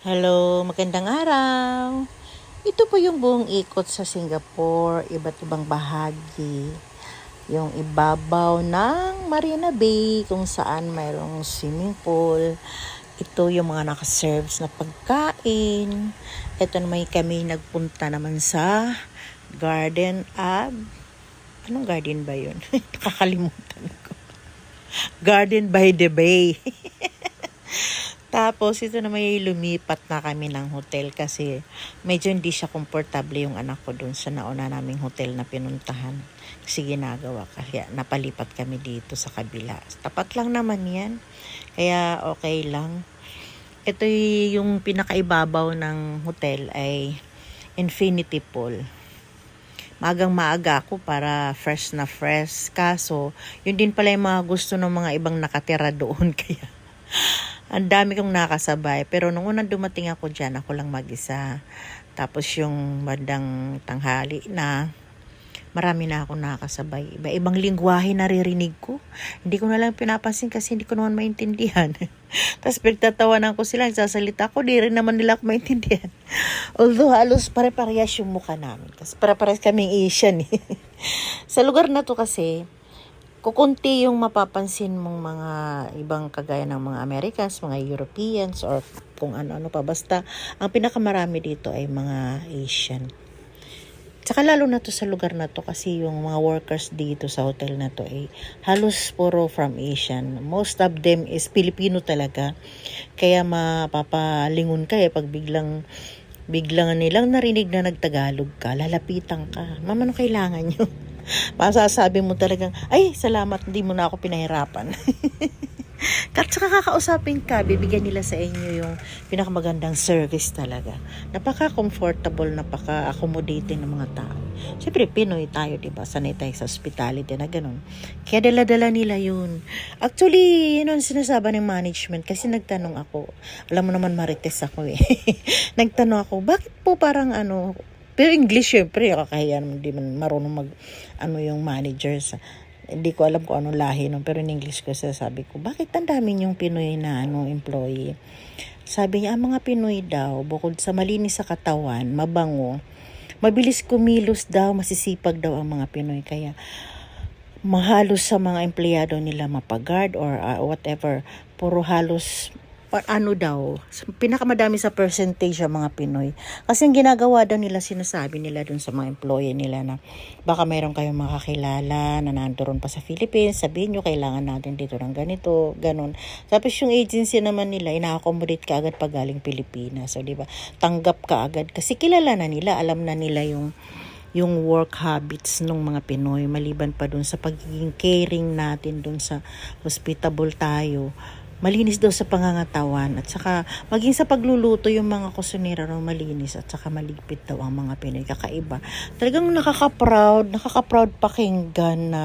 Hello, magandang araw. Ito po yung buong ikot sa Singapore, iba't ibang bahagi. Yung ibabaw ng Marina Bay kung saan mayroong swimming pool. Ito yung mga nakaserves na pagkain. Ito naman kami nagpunta naman sa Garden Ab. Anong garden ba yun? Kakalimutan ko. Garden by the Bay. Tapos, ito na may lumipat na kami ng hotel kasi medyo hindi siya komportable yung anak ko dun sa nauna naming hotel na pinuntahan. Kasi ginagawa, kaya napalipat kami dito sa kabila. Tapat lang naman yan, kaya okay lang. Ito yung pinakaibabaw ng hotel ay infinity pool. Maagang maaga ako para fresh na fresh. Kaso, yun din pala yung mga gusto ng mga ibang nakatira doon kaya ang dami kong nakasabay. Pero nung unang dumating ako dyan, ako lang mag-isa. Tapos yung bandang tanghali na, marami na ako nakasabay. Iba-ibang lingwahe naririnig ko. Hindi ko na lang pinapansin kasi hindi ko naman maintindihan. Tapos pinagtatawanan ko sila, sasalita ko, di rin naman nila ako maintindihan. Although halos pare-parehas yung mukha namin. Kasi pare-parehas kaming Asian eh. Sa lugar na to kasi, kukunti yung mapapansin mong mga ibang kagaya ng mga Americans, mga Europeans, or kung ano-ano pa. Basta, ang pinakamarami dito ay mga Asian. Tsaka lalo na to sa lugar na to kasi yung mga workers dito sa hotel na to ay halos puro from Asian. Most of them is Filipino talaga. Kaya mapapalingon ka pag biglang nilang narinig na nagtagalog ka, lalapitan ka. Mama, ano kailangan nyo? Masasabi mo talagang, ay, salamat, hindi mo na ako pinahirapan. Saka kakausapin ka, bibigyan nila sa inyo yung pinakamagandang service talaga. Napaka-comfortable, napaka-accommodating ng mga tao. Siyempre, Pinoy tayo, diba? Sanay tayo sa hospitality na ganun. Kaya dala-dala nila yun. Actually, yun ang sinasabi ng management kasi nagtanong ako. Alam mo naman, marites ako eh. Nagtanong ako, bakit po parang pero English syempre, kakahiya naman, di man marunong yung managers. Hindi ko alam kung anong lahi nun, pero in English ko sabi ko, bakit ang dami yung Pinoy na employee? Sabi niya, ang mga Pinoy daw, bukod sa malinis sa katawan, mabango, mabilis kumilos daw, masisipag daw ang mga Pinoy. Kaya mahalos sa mga empleyado nila mapagard or whatever, puro halos daw, pinakamadami sa percentage ang mga Pinoy. Kasi ang ginagawa daw nila, sinasabi nila dun sa mga employee nila na baka mayroon kayong makakilala na nandoon pa sa Philippines, sabihin nyo kailangan natin dito ng ganito, ganun. Tapos yung agency naman nila, ina-accommodate ka agad pag galing Pilipinas. So, di ba? Tanggap ka agad kasi kilala na nila, alam na nila yung work habits ng mga Pinoy, maliban pa dun sa pagiging caring natin dun sa hospitable tayo. Malinis daw sa pangangatawan at saka maging sa pagluluto yung mga kusinera raw malinis at saka maligpit daw ang mga Pinoy, kakaiba. Talagang nakaka-proud pakinggan na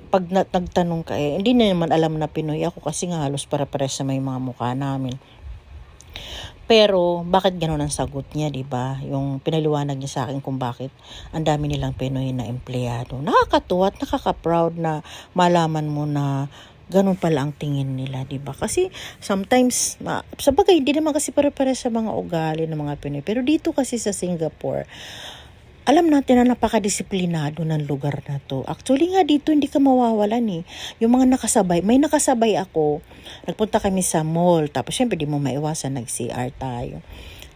pag nagtanong ka hindi na naman alam na Pinoy ako kasi nga halos para-pares sa may mga mukha namin. Pero, bakit gano'n ang sagot niya, di ba? Yung pinaliwanag niya sa akin kung bakit ang dami nilang Pinoy na empleyado. Nakakatuwa at nakaka-proud na malaman mo na ganun pala ang tingin nila, di ba? Kasi sometimes, sa bagay, hindi naman kasi pare-pare sa mga ugali ng mga Pinoy. Pero dito kasi sa Singapore, alam natin na napakadisiplinado ng lugar na to. Actually nga dito hindi ka mawawalan eh. Yung mga nakasabay, may nakasabay ako. Nagpunta kami sa mall. Tapos syempre di mo maiwasan, nag-CR tayo.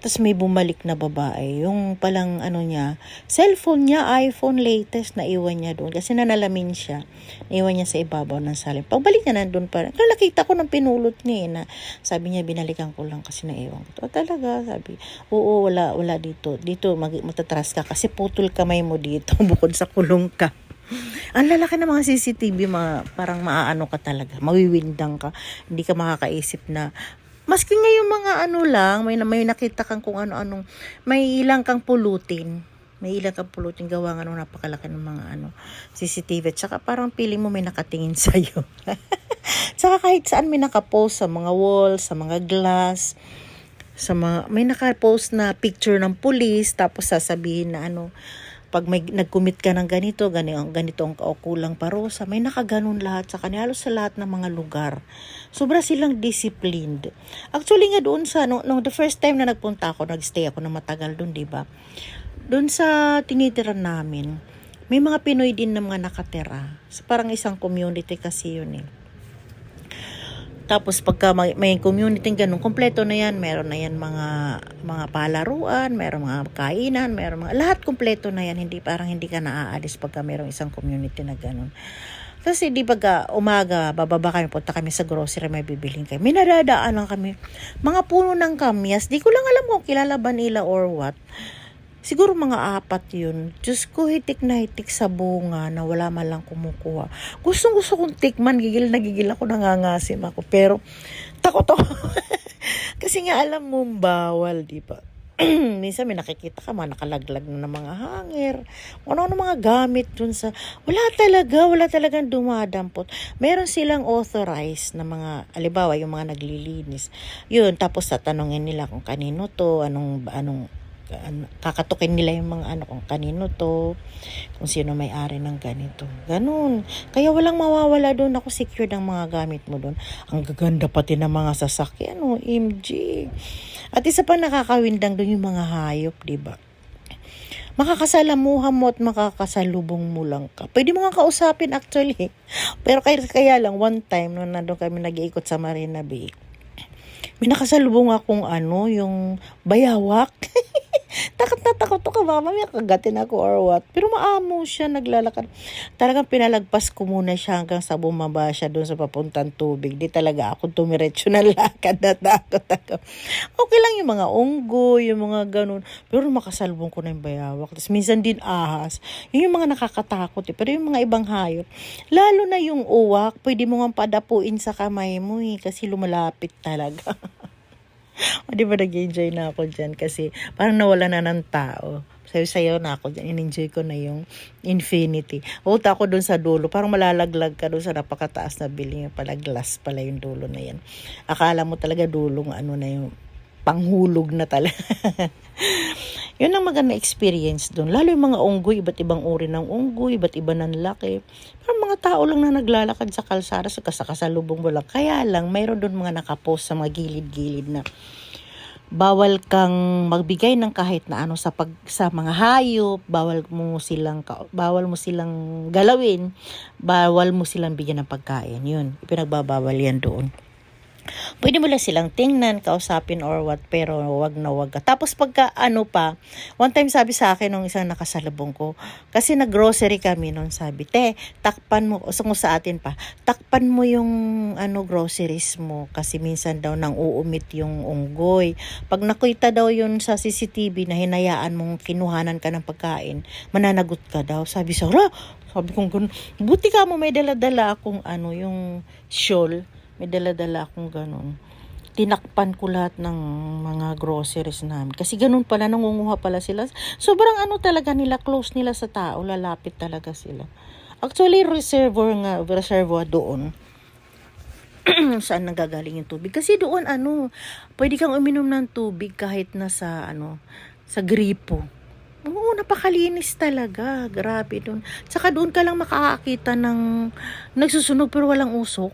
Tapos may bumalik na babae. Yung palang niya, cellphone niya, iPhone latest, naiwan niya doon. Kasi nanalamin siya. Naiwan niya sa ibabaw ng salim. Pagbalik niya nandun pa. Nakita ko ng pinulot niya na sabi niya, binalikan ko lang kasi naiwan ko. Talaga, sabi. Oo, wala dito. Dito, matatras ka kasi putol kamay mo dito bukod sa kulong ka. Ang lalaki ng mga CCTV, parang maaano ka talaga. Mawiwindang ka. Hindi ka makakaisip na maski nga yung mga lang, may nakita kang kung ano-anong, may ilang kang pulutin. May ilang kang pulutin gawa nga napakalaki ng mga CCTV. Tsaka parang feeling mo may nakatingin sa'yo. Tsaka kahit saan may nakapost sa mga walls, sa mga glass, may nakapost na picture ng police, tapos sasabihin na Pag may nag-commit ka ng ganito ang kaukulang parusa, may nakaganon lahat sa kanila, halos sa lahat ng mga lugar. Sobra silang disciplined. Actually nga doon sa, no, the first time na nagpunta ako, nagstay ako na matagal doon, di ba? Doon sa tinitiran namin, may mga Pinoy din na mga nakatira. So, parang isang community kasi yun eh. Tapos pagka may community ganun, kompleto na yan. Meron na yan mga palaruan, meron mga kainan, meron mga, lahat kompleto na yan. Parang hindi ka naaalis pagka merong isang community na ganun. Kasi di pagka umaga, bababa kami, punta kami sa grocery, may bibiling kayo. May nadadaan lang kami. Mga puno ng kamyas. Di ko lang alam kung kilala ba nila or what. Siguro mga 4 yun. Diyos ko, hitik na hitik sa bunga na wala man lang kumukuha. Gusto kong tikman. Gigil ako, nangangasim ako. Pero, takot ako. Kasi nga alam mo, bawal, di ba? Minsan may nakikita ka, mga nakalaglag na ng mga hanger. Ano mga gamit dun sa... Wala talagang dumadampot. Meron silang authorized na mga, alibawa, yung mga naglilinis. Yun, tapos tatanungin nila kung kanino to, anong kakatukin nila yung mga kung kanino to, kung sino may-ari ng ganito. Ganun. Kaya walang mawawala doon. Ako secure ng mga gamit mo doon. Ang gaganda pati ng mga sasakyan, MG. At isa pa nakakawindang doon yung mga hayop, di ba? Makakasalamuhan mo at makakasalubong mo lang ka. Pwede mo nga kausapin actually. Pero kaya lang one time nung nandun kami nag-iikot sa Marina Bay, may nakasalubong akong yung bayawak. Takot ako, mama, may kagatin ako or what. Pero maamo siya, naglalakad. Talagang pinalagpas ko muna siya hanggang sa bumaba siya doon sa papuntang tubig. Di talaga ako tumiretso na lakad, natakot ako. Okay lang yung mga unggoy, yung mga ganun. Pero makasalubong ko na yung bayawak. Tapos minsan din ahas. Yun yung mga nakakatakot. Pero yung mga ibang hayop, lalo na yung uwak, pwede mo nga padapuin sa kamay mo kasi lumalapit talaga. Di ba nag-enjoy na ako dyan kasi parang nawala na ng tao. Sayo na ako dyan. In-enjoy ko na yung infinity. Uta ako dun sa dulo. Parang malalaglag ka dun sa napakataas na building. Pala glass pala yung dulo na yan. Akala mo talaga dulong na yung panghulog na talaga. Yun ang maganda experience doon. Lalo yung mga unggoy, iba't ibang uri ng unggoy, iba't iba ng laki. Parang mga tao lang na naglalakad sa kalsada, sa kasalubong mo lang. Kaya lang, mayroon doon mga nakapost sa mga gilid-gilid na bawal kang magbigay ng kahit na sa mga hayop, bawal mo silang galawin, bawal mo silang bigyan ng pagkain. Yun, ipinagbabawal yan doon. Pwede mo lang silang tingnan, kausapin or what, pero wag na wag. Tapos pagka one time sabi sa akin nung isang nakasalubong ko, kasi nag-grocery kami noon, sabi, takpan mo, sa atin pa, takpan mo yung groceries mo, kasi minsan daw nang uumit yung unggoy. Pag nakita daw yun sa CCTV na hinayaan mong kinuhanan ka ng pagkain, mananagot ka daw. Sabi kong ganun, buti ka mo may dala-dala akong yung shawl. May dala-dala akong ganun. Tinakpan ko lahat ng mga groceries namin. Kasi ganun pala, nangunguha pala sila. Sobrang talaga nila, close nila sa tao. Lalapit talaga sila. Actually, reservoir doon. Saan nanggagaling yung tubig? Kasi doon, pwede kang uminom ng tubig kahit na sa gripo. Oo, napakalinis talaga. Grabe doon. Saka doon ka lang makakakita ng nagsusunog pero walang usok.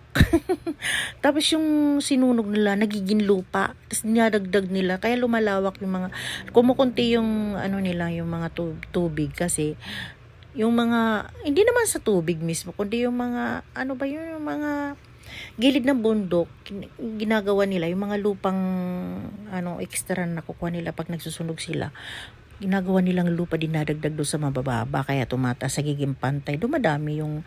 Tapos yung sinunog nila, nagiging lupa. Tapos dinadagdag nila. Kaya lumalawak yung mga, kumukunti yung nila, yung mga tubig. Kasi yung mga, hindi naman sa tubig mismo, kundi yung mga, yung mga gilid ng bundok, ginagawa nila, yung mga lupang, extra na nakukuha nila pag nagsusunog sila. Ginagawa nilang lupa, dinadagdag doon sa mabababa, kaya tumataas sa giging pantay, dumadami yung,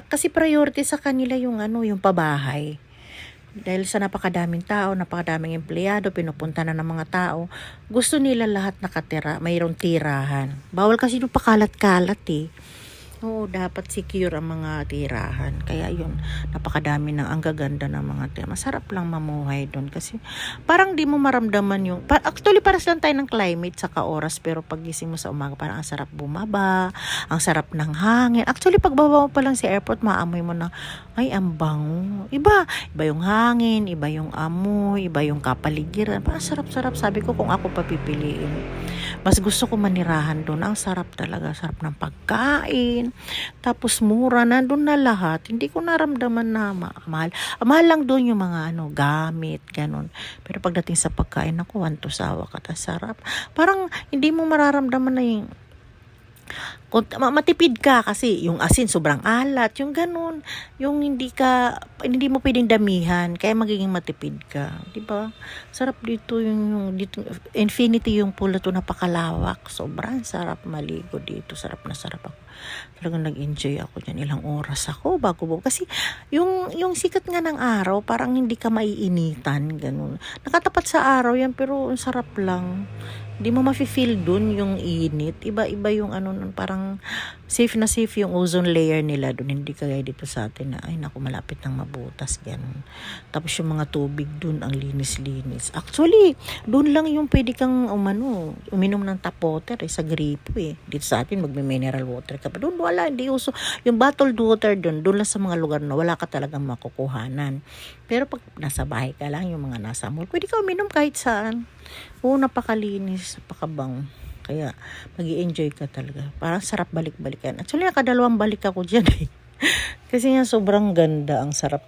kasi priority sa kanila yung yung pabahay. Dahil sa napakadaming tao, napakadaming empleyado, pinupunta na ng mga tao, gusto nila lahat nakatira, mayroong tirahan. Bawal kasi yung pakalat-kalat Oo, dapat secure ang mga tirahan. Kaya yun, napakadami ang gaganda ng mga tira. Masarap lang mamuhay doon kasi parang di mo maramdaman yung, actually paras lang tayo ng climate sa oras, pero pagising mo sa umaga, parang ang sarap bumaba, ang sarap ng hangin. Actually, pagbaba mo pa lang sa airport, maamoy mo na, ay, ang bango. Iba yung hangin, iba yung amoy, iba yung kapaligiran. Parang sarap-sarap. Sabi ko kung ako papipiliin. Mas gusto ko manirahan doon. Ang sarap talaga, sarap ng pagkain. Tapos mura, nandun na lahat. Hindi ko naramdaman na mahal. Mahal lang doon yung mga gamit, ganun. Pero pagdating sa pagkain, ako, wanto sawa ka, sarap. Parang hindi mo mararamdaman na yung matipid ka kasi yung asin sobrang alat, yung ganun, yung hindi mo pwedeng damihan kaya magiging matipid ka, di ba? Sarap dito yung dito Infinity yung pool na to, napakalawak, sobrang sarap maligo dito, sarap na sarap ako. Talagang nag-enjoy ako diyan, ilang oras ako bago kasi yung sikat nga ng araw parang hindi ka maiinitan, ganun. Nakatapat sa araw yan pero ang sarap lang. Di mo mafe-feel dun yung init. Iba-iba yung parang safe na safe yung ozone layer nila dun. Hindi kagaya dito sa atin na, ay naku, malapit nang mabutas, ganun. Tapos yung mga tubig dun, ang linis-linis. Actually, dun lang yung pwede kang uminom ng tap water sa gripo eh. Dito sa atin, magme-mineral water ka. Pero dun wala, hindi uso. Yung bottled water dun lang sa mga lugar na wala ka talagang makukuhanan. Pero pag nasa bahay ka lang, yung mga nasa mall, pwede ka uminom kahit saan. Oo, napakalinis, napakabang. Kaya, mag-i-enjoy ka talaga. Parang sarap balik-balikan. Actually, nakadalawang balik ako dyan eh. Kasi nga, sobrang ganda. Ang sarap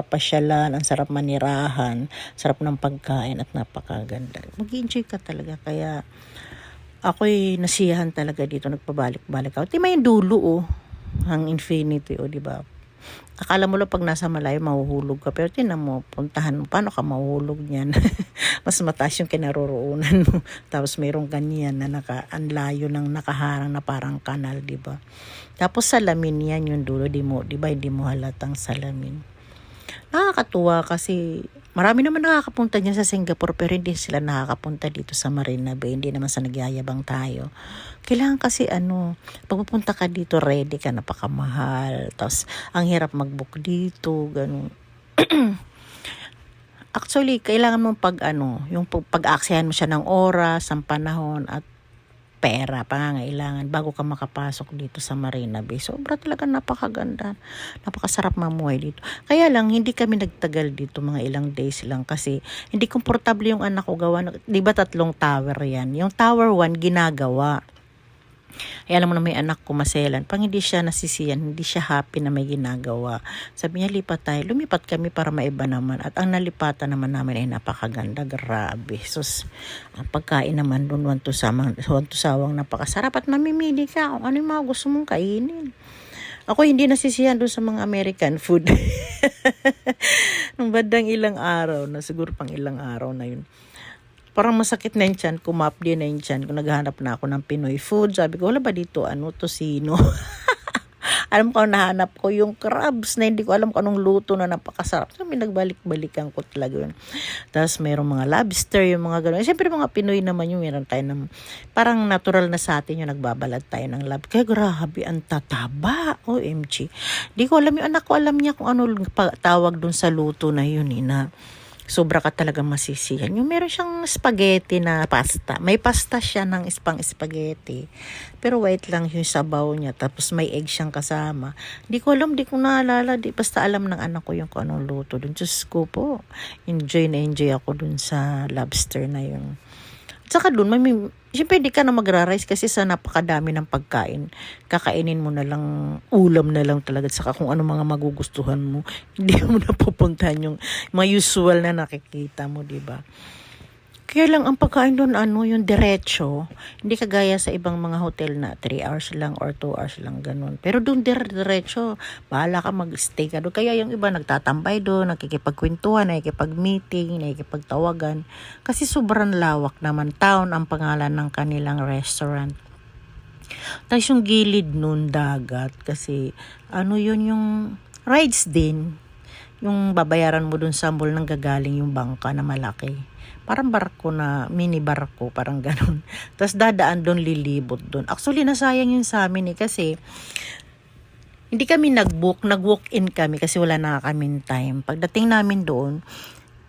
pasyalan, ang sarap manirahan, sarap ng pagkain at napakaganda. Mag-i-enjoy ka talaga. Kaya, ako'y nasiyahan talaga dito. Nagpabalik-balik ako. Tima yung dulo ang Infinity di ba? Akala mo lang pag nasa malayo mahuhulog ka, pero tinan mo, puntahan mo, paano ka mahuhulog niyan? Mas mataas yung kinaroroonan mo. Tapos mayroong ganyan na ang layo ng nakaharang na parang kanal, di ba? Tapos salamin yan yung dulo, di ba hindi mo halatang salamin. Nakakatuwa kasi marami naman nakakapunta niya sa Singapore pero hindi sila nakakapunta dito sa Marina Bay. Hindi naman sa nagyayabang tayo. Kailangan kasi pagpupunta ka dito ready ka, napakamahal. Tapos ang hirap mag-book dito, ganun. Actually, kailangan mong yung pag-aksyahan mo siya ng oras, ng panahon at pera, pangangailangan bago ka makapasok dito sa Marina Bay. Sobra talaga napakaganda. Napakasarap mamuhay dito. Kaya lang, hindi kami nagtagal dito, mga ilang days lang kasi hindi komportable yung anak ko gawa. Di ba 3 tower yan? Yung tower 1 ginagawa. Alam mo na may anak ko maselan. Pang hindi siya nasisiyan, hindi siya happy na may ginagawa. Sabi niya, lipat tayo. Lumipat kami para maiba naman. At ang nalipatan naman namin ay napakaganda. Grabe. Sus, ang pagkain naman doon, sawang napakasarap. At mamimili ka kung ano yung mga gusto mong kainin. Ako hindi nasisiyan doon sa mga American food. Nung bandang ilang araw na, siguro pang ilang araw na yun. Parang masakit na yung tiyan, kumapdi na yung tiyan. Kung naghahanap na ako ng Pinoy food, sabi ko, wala ba dito, tosino? Alam ko, nahanap ko yung crabs na hindi ko alam kung anong luto na napakasarap. So, nagbalik-balikan ko talaga yun. Tapos, mayroong mga lobster, yung mga gano'n. Siyempre, mga Pinoy naman yung meron tayo ng, parang natural na sa atin yung nagbabalad tayo ng lobster. Kaya grabe, ang tataba. OMG. Di ko alam, yung anak ko alam niya kung ano tawag dun sa luto na yun, na sobra ka talaga masisiyan. Yung meron siyang spaghetti na pasta. May pasta siya ng pang spaghetti. Pero white lang yung sabaw niya. Tapos may egg siyang kasama. Di ko alam, di ko naalala. Basta alam ng anak ko yung kung anong luto dun. Diyos ko po. Enjoy ako dun sa lobster na yun. Saka dun, siyempre hindi ka na magra-rice kasi sa napakadami ng pagkain. Kakainin mo na lang, ulam na lang talaga. Saka kung ano mga magugustuhan mo, hindi mo na pupuntahan yung mga usual na nakikita mo, di ba? Kaya lang ang pagkain doon yung diretso, hindi kagaya sa ibang mga hotel na 3 hours lang or 2 hours lang ganun. Pero doon diretso, bahala ka mag-stay ka doon. Kaya yung iba nagtatambay doon, nakikipagkwentuhan, nakikipag-meeting, nakikipagtawagan. Kasi sobrang lawak naman. Town ang pangalan ng kanilang restaurant. Tapos yung gilid nun dagat kasi yun yung rides din. Yung babayaran mo dun sa mall nang gagaling yung bangka na malaki. Parang barko na, mini barko, parang ganun. Tapos dadaan doon, lilibot doon. Actually, nasayang yun sa amin kasi hindi kami nag-walk-in kami kasi wala na kaming time. Pagdating namin doon,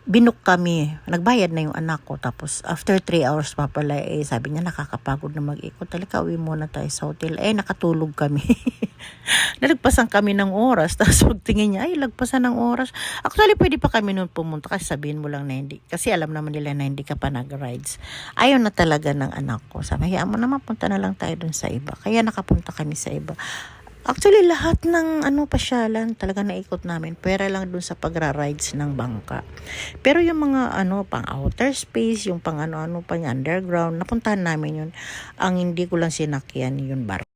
binook kami, nagbayad na yung anak ko. Tapos after 3 hours pa pala, sabi niya nakakapagod na mag-ikot. Talika, uwi muna tayo sa hotel. Nakatulog kami. Nalagpasan kami ng oras. Tapos pagtingin niya, ay, lagpasan ng oras. Actually, pwede pa kami noon pumunta kasi sabihin mo lang na hindi. Kasi alam naman nila na hindi ka pa nag-rides. Ayaw na talaga ng anak ko. Sabi, hayaan mo naman, punta na lang tayo dun sa iba. Kaya nakapunta kami sa iba. Actually, lahat ng pasyalan talaga naikot namin. Pera lang dun sa pagra-rides ng bangka. Pero yung mga pang outer space, yung pang ano-ano pa yung underground, napuntahan namin yun. Ang hindi ko lang sinakyan yung bar.